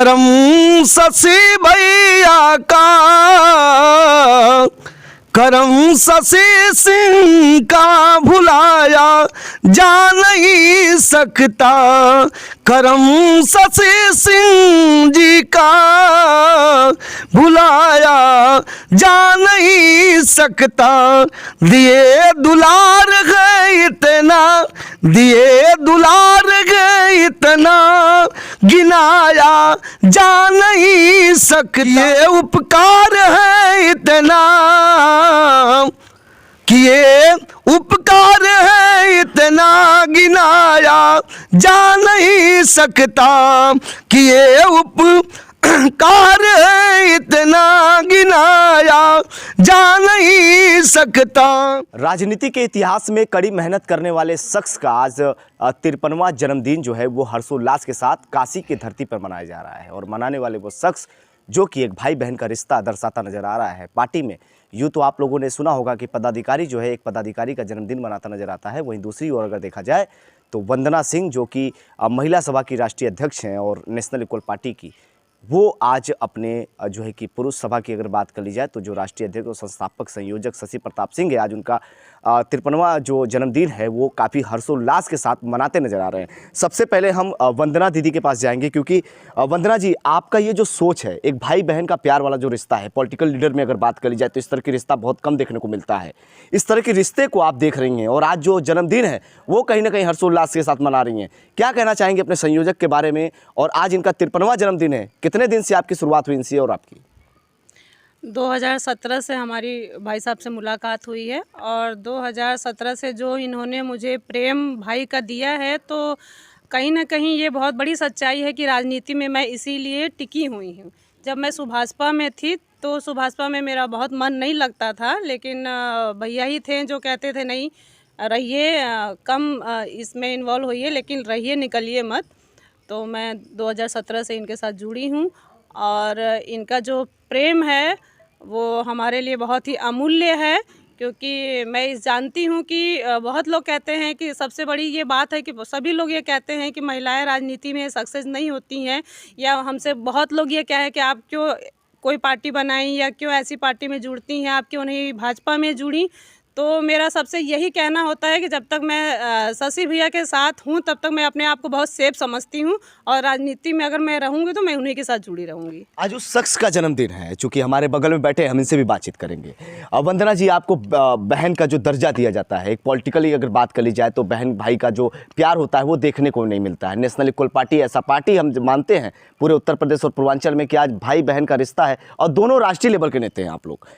करम शशि भैया का, करम शशि सिंह का भुलाया जा नहीं सकता। करम शशि सिंह जी का भुलाया जा नहीं सकता। दिए दुलार गए इतना, दिए दुलार गए इतना, गिनाया जा नहीं सकता। ये उपकार है इतना, किए उपकार है इतना, गिनाया जा नहीं सकता। किए उपकार है इतना, गिनाया जा नहीं सकता। राजनीति के इतिहास में कड़ी मेहनत करने वाले शख्स का आज 53वां जन्मदिन जो है वो हर्षोल्लास के साथ काशी की धरती पर मनाया जा रहा है। और मनाने वाले वो शख्स जो कि एक भाई बहन का रिश्ता दर्शाता नजर आ रहा है पार्टी में। यूँ तो आप लोगों ने सुना होगा कि पदाधिकारी जो है एक पदाधिकारी का जन्मदिन मनाता नजर आता है। वहीं दूसरी ओर अगर देखा जाए तो वंदना सिंह जो कि महिला सभा की राष्ट्रीय अध्यक्ष हैं और नेशनल इक्वल पार्टी की, वो आज अपने जो है कि पुरुष सभा की अगर बात कर ली जाए तो जो राष्ट्रीय अध्यक्ष और संस्थापक संयोजक शशि प्रताप सिंह है, आज उनका 53वां जो जन्मदिन है वो काफ़ी हर्षोल्लास के साथ मनाते नजर आ रहे हैं। सबसे पहले हम वंदना दीदी के पास जाएंगे, क्योंकि वंदना जी, आपका ये जो सोच है, एक भाई बहन का प्यार वाला जो रिश्ता है, पॉलिटिकल लीडर में अगर बात कर ली जाए तो इस तरह की रिश्ता बहुत कम देखने को मिलता है। इस तरह के रिश्ते को आप देख रही हैं और आज जो जन्मदिन है वो कहीं ना कहीं हर्षोल्लास के साथ मना रही हैं। क्या कहना चाहेंगे अपने संयोजक के बारे में? और आज इनका 53वां जन्मदिन है, कितने दिन से आपकी शुरुआत हुई इनसे और आपकी? 2017 से हमारी भाई साहब से मुलाकात हुई है और 2017 से जो इन्होंने मुझे प्रेम भाई का दिया है, तो कहीं ना कहीं ये बहुत बड़ी सच्चाई है कि राजनीति में मैं इसीलिए टिकी हुई हूँ। जब मैं सुभाषपा में थी तो सुभाषपा में मेरा बहुत मन नहीं लगता था, लेकिन भैया ही थे जो कहते थे नहीं रहिए, कम इसमें इन्वॉल्व होइए लेकिन रहिए, निकलिए मत। तो मैं 2017 से इनके साथ जुड़ी हूँ और इनका जो प्रेम है वो हमारे लिए बहुत ही अमूल्य है, क्योंकि मैं जानती हूँ कि बहुत लोग कहते हैं कि सबसे बड़ी ये बात है कि सभी लोग ये कहते हैं कि महिलाएं राजनीति में सक्सेस नहीं होती हैं, या हमसे बहुत लोग ये कहे कि आप क्यों कोई पार्टी बनाई या क्यों ऐसी पार्टी में जुड़ती हैं, आप क्यों नहीं भाजपा में जुड़ी। तो मेरा सबसे यही कहना होता है कि जब तक मैं शशि भैया के साथ हूँ तब तक मैं अपने आप को बहुत सेफ समझती हूँ, और राजनीति में अगर मैं रहूँगी तो मैं उन्हीं के साथ जुड़ी रहूँगी। आज उस शख्स का जन्मदिन है, चूँकि हमारे बगल में बैठे, हम इनसे भी बातचीत करेंगे। वंदना जी, आपको बहन का जो दर्जा दिया जाता है, एक पॉलिटिकली अगर बात कर ली जाए तो बहन भाई का जो प्यार होता है वो देखने को नहीं मिलता है। नेशनल इक्वल पार्टी ऐसा पार्टी हम मानते हैं पूरे उत्तर प्रदेश और पूर्वांचल में कि आज भाई बहन का रिश्ता है और दोनों राष्ट्रीय लेवल के नेता हैं आप लोग।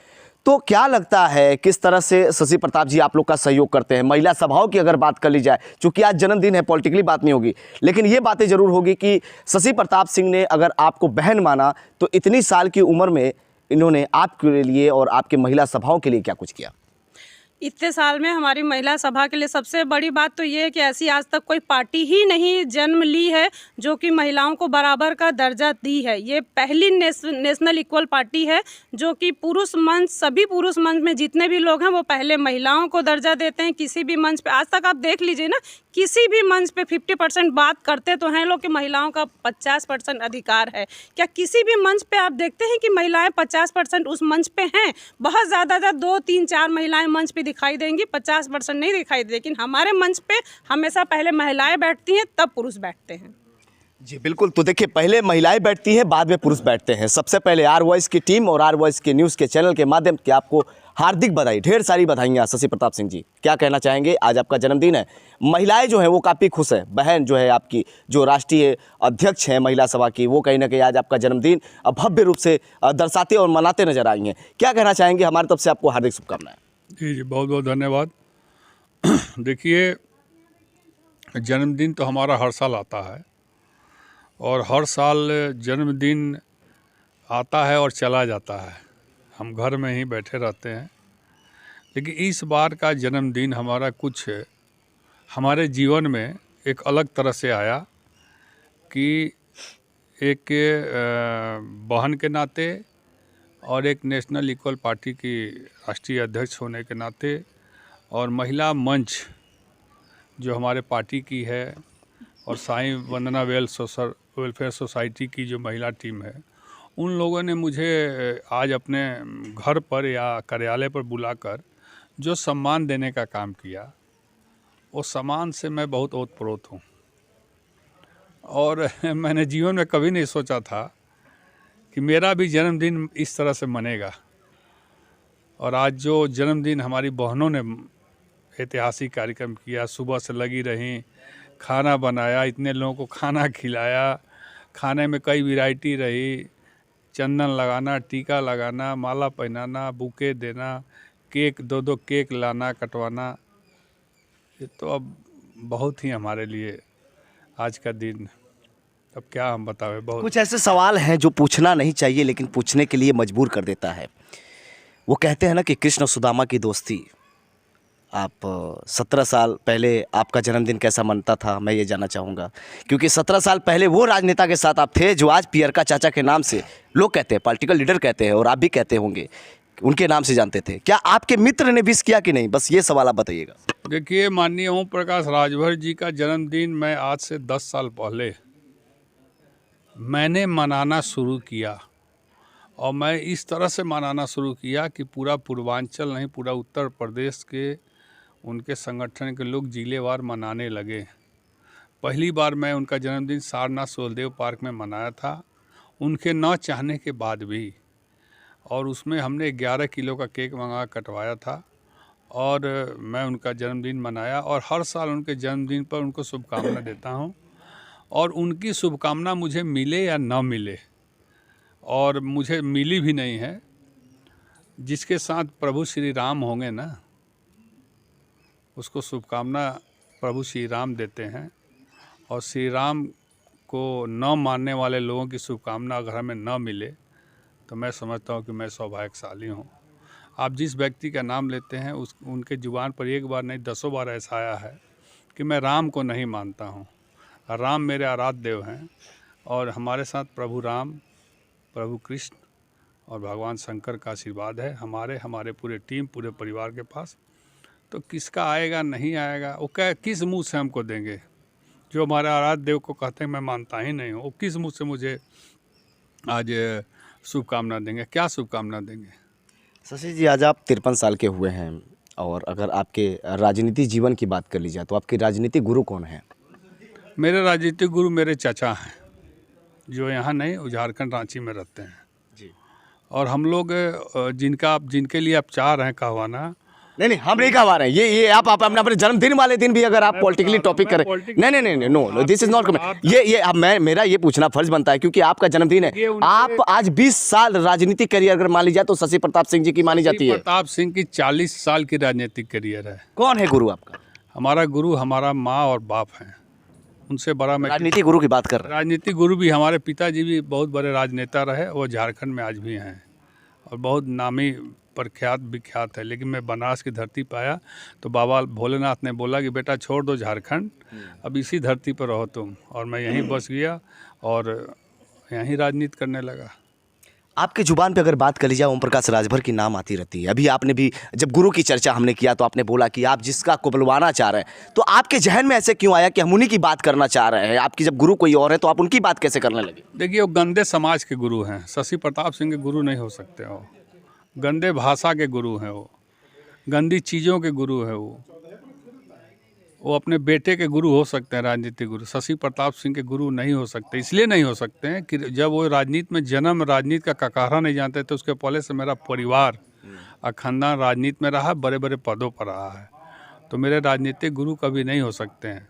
तो क्या लगता है किस तरह से शशि प्रताप जी आप लोग का सहयोग करते हैं? महिला सभाओं की अगर बात कर ली जाए, चूंकि आज जन्मदिन है, पॉलिटिकली बात नहीं होगी, लेकिन ये बातें जरूर होगी कि शशि प्रताप सिंह ने अगर आपको बहन माना तो इतनी साल की उम्र में इन्होंने आपके लिए और आपके महिला सभाओं के लिए क्या कुछ किया? इतने साल में हमारी महिला सभा के लिए सबसे बड़ी बात तो ये है कि ऐसी आज तक कोई पार्टी ही नहीं जन्म ली है जो कि महिलाओं को बराबर का दर्जा दी है। ये पहली नेशनल इक्वल पार्टी है जो कि पुरुष मंच, सभी पुरुष मंच में जितने भी लोग हैं वो पहले महिलाओं को दर्जा देते हैं। किसी भी मंच पे आज तक आप देख लीजिए ना, किसी भी मंच पे 50% बात करते तो हैं लोग कि महिलाओं का 50% अधिकार है। क्या किसी भी मंच पे आप देखते हैं कि महिलाएं 50% उस मंच पे हैं? बहुत ज़्यादा 2, 3, 4 महिलाएं मंच पे दिखाई देंगी, 50% नहीं दिखाई दे। लेकिन हमारे मंच पे हमेशा पहले महिलाएं बैठती हैं तब पुरुष बैठते हैं। जी बिल्कुल। तो देखिए, पहले महिलाएं बैठती हैं, बाद में पुरुष बैठते हैं। सबसे पहले आर वॉइस की टीम और आर वॉइस के न्यूज़ के चैनल के माध्यम से आपको हार्दिक बधाई, ढेर सारी बधाइयाँ शशि प्रताप सिंह जी। क्या कहना चाहेंगे? आज आपका जन्मदिन है, महिलाएं जो है वो काफ़ी खुश है। बहन जो है आपकी जो राष्ट्रीय अध्यक्ष हैं महिला सभा की, वो कहीं ना कहीं आज आपका जन्मदिन भव्य रूप से दर्शाते और मनाते नजर आई हैं। क्या कहना चाहेंगे? हमारी तरफ से आपको हार्दिक शुभकामनाएं। जी बहुत बहुत धन्यवाद। देखिए, जन्मदिन तो हमारा हर साल आता है और हर साल जन्मदिन आता है और चला जाता है, हम घर में ही बैठे रहते हैं। लेकिन इस बार का जन्मदिन हमारा कुछ हमारे जीवन में एक अलग तरह से आया कि एक बहन के नाते और एक नेशनल इक्वल पार्टी की राष्ट्रीय अध्यक्ष होने के नाते और महिला मंच जो हमारे पार्टी की है और साईं वंदना वेल सोशल वेलफेयर सोसाइटी की जो महिला टीम है, उन लोगों ने मुझे आज अपने घर पर या कार्यालय पर बुलाकर जो सम्मान देने का काम किया, वो सम्मान से मैं बहुत ओतप्रोत हूँ। और मैंने जीवन में कभी नहीं सोचा था कि मेरा भी जन्मदिन इस तरह से मनेगा। और आज जो जन्मदिन हमारी बहनों ने ऐतिहासिक कार्यक्रम किया, सुबह से लगी रहीं, खाना बनाया, इतने लोगों को खाना खिलाया, खाने में कई वैरायटी रही, चंदन लगाना, टीका लगाना, माला पहनाना, बुके देना, केक 2-2 केक लाना, कटवाना, ये तो अब बहुत ही हमारे लिए आज का दिन, अब क्या हम बतावे। बहुत कुछ ऐसे सवाल हैं जो पूछना नहीं चाहिए लेकिन पूछने के लिए मजबूर कर देता है। वो कहते हैं ना कि कृष्ण सुदामा की दोस्ती। आप 17 साल पहले आपका जन्मदिन कैसा मनता था, मैं ये जानना चाहूँगा, क्योंकि 17 साल पहले वो राजनेता के साथ आप थे जो आज पियरका चाचा के नाम से लोग कहते हैं, पॉलिटिकल लीडर कहते हैं और आप भी कहते होंगे, उनके नाम से जानते थे। क्या आपके मित्र ने विश किया कि नहीं? बस ये सवाल आप बताइएगा। देखिए, माननीय ओम प्रकाश राजभर जी का जन्मदिन मैं आज से 10 साल पहले मैंने मनाना शुरू किया, और मैं इस तरह से मनाना शुरू किया कि पूरा पूर्वांचल नहीं, पूरा उत्तर प्रदेश के उनके संगठन के लोग जिलेवार मनाने लगे। पहली बार मैं उनका जन्मदिन सारनाथ सोलदेव पार्क में मनाया था, उनके न चाहने के बाद भी, और उसमें हमने 11 किलो का केक मंगा कटवाया था और मैं उनका जन्मदिन मनाया। और हर साल उनके जन्मदिन पर उनको शुभकामना देता हूं, और उनकी शुभकामना मुझे मिले या न मिले, और मुझे मिली भी नहीं है। जिसके साथ प्रभु श्री राम होंगे ना, उसको शुभकामना प्रभु श्री राम देते हैं, और श्री राम को न मानने वाले लोगों की शुभकामना अगर हमें न मिले तो मैं समझता हूँ कि मैं सौभाग्यशाली हूँ। आप जिस व्यक्ति का नाम लेते हैं उनके जुबान पर एक बार नहीं 10 बार ऐसा आया है कि मैं राम को नहीं मानता हूँ। राम मेरे आराध्य देव हैं, और हमारे साथ प्रभु राम, प्रभु कृष्ण और भगवान शंकर का आशीर्वाद है हमारे पूरे टीम, पूरे परिवार के पास। तो किसका आएगा नहीं आएगा, वो क्या किस मुंह से हमको देंगे? जो हमारे आराध्य देव को कहते हैं मैं मानता ही नहीं हूँ, वो किस मुंह से मुझे आज शुभकामना देंगे? क्या शुभकामना देंगे? शशि जी, आज आप 53 साल के हुए हैं, और अगर आपके राजनीतिक जीवन की बात कर ली जाए तो आपके राजनीतिक गुरु कौन हैं? मेरे राजनीतिक गुरु मेरे चाचा हैं, जो यहाँ नहीं, वो झारखंड रांची में रहते हैं जी। और हम लोग जिनके लिए आप चाह रहे हैं कहवाना, नहीं, हम नहीं कहवा रहे हैं। ये आप अपने जन्मदिन वाले दिन भी अगर आप पॉलिटिकली टॉपिक करें, नहीं, no, this is not comment. ये अब मेरा ये पूछना फर्ज बनता है क्योंकि आपका जन्मदिन है। आप आज 20 साल राजनीतिक करियर अगर मान ली जाए तो शशि प्रताप सिंह जी की मानी जाती है। प्रताप सिंह की 40 साल की राजनीतिक करियर है। कौन है गुरु आपका? हमारा गुरु हमारा माँ और बाप हैं, उनसे बड़ा मैं राजनीतिक गुरु की बात कर रहा हूं। राजनीतिक गुरु भी हमारे पिताजी भी बहुत बड़े राजनेता रहे, वो झारखंड में आज भी हैं और बहुत नामी प्रख्यात विख्यात है। लेकिन मैं बनारस की धरती पर आया तो बाबा भोलेनाथ ने बोला कि बेटा छोड़ दो झारखंड, अब इसी धरती पर रहो तुम, और मैं यहीं बस गया और यहीं राजनीति करने लगा। आपके जुबान पे अगर बात कर ली जाए ओम प्रकाश राजभर की नाम आती रहती है। अभी आपने भी जब गुरु की चर्चा हमने किया तो आपने बोला कि आप जिसका को बुलवाना चाह रहे हैं, तो आपके जहन में ऐसे क्यों आया कि हम उन्हीं की बात करना चाह रहे हैं? आपकी जब गुरु कोई और है तो आप उनकी बात कैसे करने लगे? देखिए, वो गंदे समाज के गुरु हैं, शशि प्रताप सिंह के गुरु नहीं हो सकते। वो गंदे भाषा के गुरु हैं, वो गंदी चीज़ों के गुरु हैं। वो अपने बेटे के गुरु हो सकते हैं, राजनीतिक गुरु। शशि प्रताप सिंह के गुरु नहीं हो सकते। इसलिए नहीं हो सकते हैं कि जब वो राजनीति में जन्म, राजनीति का ककारा नहीं जानते, तो उसके पहले से मेरा परिवार और खानदान राजनीति में रहा, बड़े बड़े पदों पर रहा है। तो मेरे राजनीतिक गुरु कभी नहीं हो सकते हैं,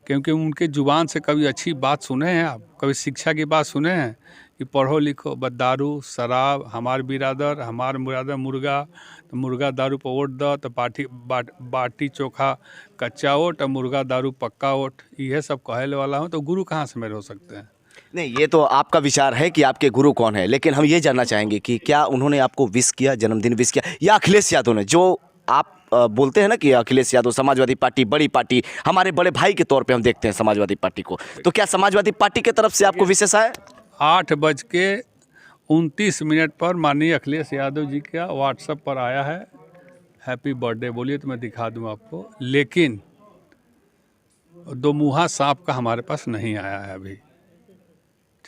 क्योंकि उनके जुबान से कभी अच्छी बात सुने हैं आप? कभी शिक्षा की बात सुने हैं कि पढ़ो लिखो, बस दारू शराब, हमार बिरादर, हमार मुरादर मुर्गा, तो मुर्गा दारू पर वोट दो, तो बाटी चोखा कच्चा वोट और मुर्गा दारू पक्का वोट, ये सब कहने वाला हूँ। तो गुरु कहाँ से मेरे हो सकते हैं? नहीं, ये तो आपका विचार है कि आपके गुरु कौन है, लेकिन हम ये जानना चाहेंगे कि क्या उन्होंने आपको विश किया, जन्मदिन विश किया, या अखिलेश यादव ने? जो आप बोलते हैं ना कि अखिलेश यादव समाजवादी पार्टी बड़ी पार्टी, हमारे बड़े भाई के तौर पे हम देखते हैं समाजवादी पार्टी को, तो क्या समाजवादी पार्टी की तरफ से आपको विशेष आया? 8:29 पर माननीय अखिलेश यादव जी का व्हाट्सएप पर आया है हैप्पी बर्थडे, बोलिए तो मैं दिखा दूं आपको। लेकिन दो मुहा सांप का हमारे पास नहीं आया है अभी।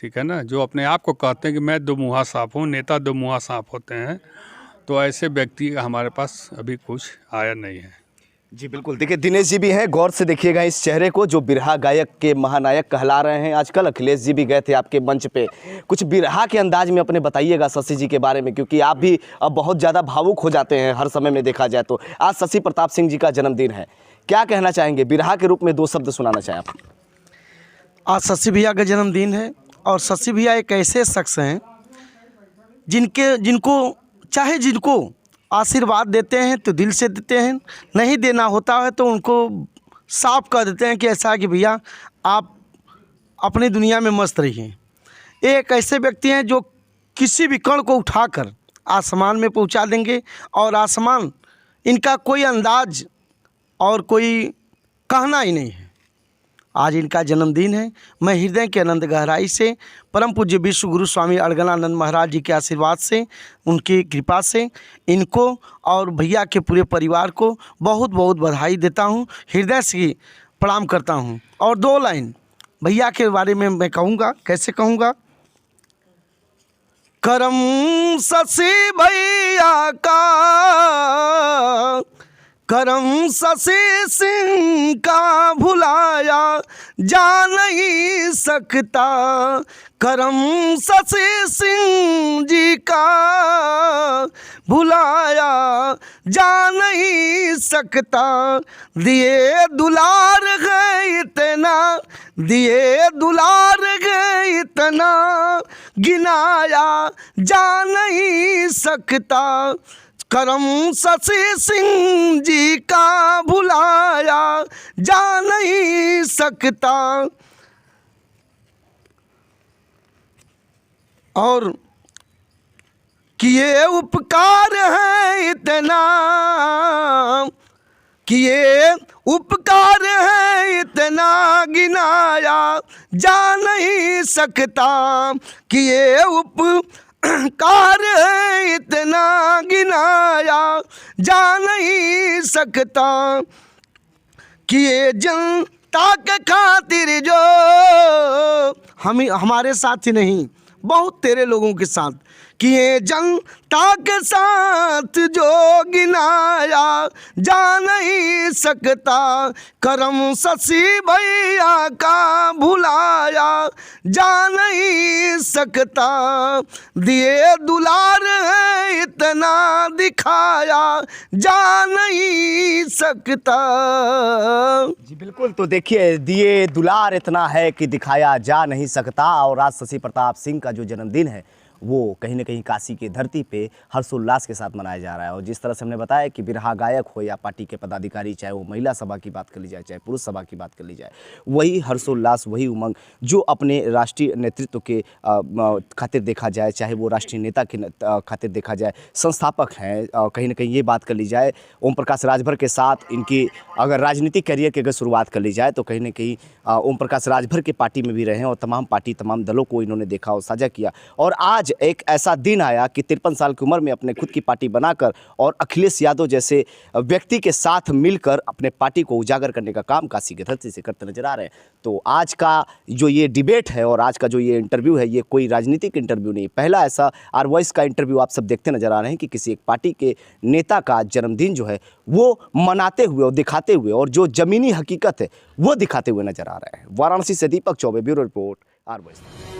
ठीक है ना, जो अपने आप को कहते हैं कि मैं दो मुँहा सांप हूँ, नेता दो मुँहा सांप होते हैं, तो ऐसे व्यक्ति हमारे पास अभी कुछ आया नहीं है। जी बिल्कुल, देखिए दिनेश जी भी हैं, गौर से देखिएगा इस चेहरे को, जो बिरहा गायक के महानायक कहला रहे हैं आजकल। अखिलेश जी भी गए थे आपके मंच पे, कुछ बिरहा के अंदाज में अपने बताइएगा शशि जी के बारे में, क्योंकि आप भी अब बहुत ज़्यादा भावुक हो जाते हैं हर समय में देखा जाए तो। आज शशि प्रताप सिंह जी का जन्मदिन है, क्या कहना चाहेंगे बिरहा के रूप में, 2 शब्द सुनाना चाहें आप? आज शशि भैया का जन्मदिन है और शशि भैया एक ऐसे शख्स हैं जिनको आशीर्वाद देते हैं तो दिल से देते हैं, नहीं देना होता है तो उनको साफ कह देते हैं कि ऐसा है कि भैया आप अपनी दुनिया में मस्त रहिए। एक ऐसे व्यक्ति हैं जो किसी भी कण को उठाकर आसमान में पहुंचा देंगे और आसमान इनका कोई अंदाज और कोई कहना ही नहीं है। आज इनका जन्मदिन है। मैं हृदय के अनंत गहराई से परम पूज्य विश्व गुरु स्वामी अड़गनानंद महाराज जी के आशीर्वाद से, उनकी कृपा से इनको और भैया के पूरे परिवार को बहुत बहुत बधाई देता हूं, हृदय से प्रणाम करता हूं। और 2 लाइन भैया के बारे में मैं कहूँगा, कैसे कहूँगा? करम शशि भैया का, करम शशि सिंह का भुलाया जा नहीं सकता, करम शशि सिंह जी का भुलाया जा नहीं सकता। दिए दुलार है इतना, दिए दुलार है इतना, गिनाया जा नहीं सकता, करम शशि सिंह जी का भुलाया जा नहीं सकता। और किए उपकार है इतना, किए उपकार है इतना, गिनाया जा नहीं सकता, किए उपकार है इतना, गिनाया जा नहीं सकता, किए जनता के खातिर जो हमारे साथ ही नहीं बहुत तेरे लोगों के साथ, किए जनता के साथ जो गिनाया जा नहीं सकता, करम शशि भैया का भुलाया जा नहीं सकता, दिए दुलार है इतना, दिखाया जा नहीं सकता। जी बिल्कुल, तो देखिए दिए दुलार इतना है कि दिखाया जा नहीं सकता। और आज शशि प्रताप सिंह का जो जन्मदिन है वो कहीं ना कहीं काशी की धरती पे हर्षोल्लास के साथ मनाया जा रहा है। और जिस तरह से हमने बताया कि बिरहा गायक हो या पार्टी के पदाधिकारी, चाहे वो महिला सभा की बात कर ली जाए चाहे पुरुष सभा की बात कर ली जाए, वही हर्षोल्लास, वही उमंग जो अपने राष्ट्रीय नेतृत्व के खातिर देखा जाए, चाहे वो राष्ट्रीय नेता के खातिर देखा जाए, संस्थापक हैं। कहीं ना कहीं ये बात कर ली जाए, ओम प्रकाश राजभर के साथ इनकी अगर राजनीतिक करियर की अगर शुरुआत कर ली जाए तो कहीं ना कहीं ओम प्रकाश राजभर के पार्टी में भी रहे हैं और तमाम पार्टी, तमाम दलों को इन्होंने देखा और साझा किया। और आज एक ऐसा दिन आया कि 53 साल की उम्र में अपने खुद की पार्टी बनाकर और अखिलेश यादव जैसे व्यक्ति के साथ मिलकर अपने पार्टी को उजागर करने का काम काशी की धरती से करते नजर आ रहे हैं। तो आज का जो ये डिबेट है और आज का जो ये इंटरव्यू है, ये कोई राजनीतिक इंटरव्यू नहीं, पहला ऐसा आर वॉइस का इंटरव्यू आप सब देखते नजर आ रहे हैं कि किसी एक पार्टी के नेता का जन्मदिन जो है वो मनाते हुए और दिखाते हुए और जो ज़मीनी हकीकत है वो दिखाते हुए नजर आ रहे हैं। वाराणसी से Deepak Choubey, bureau report, R voice.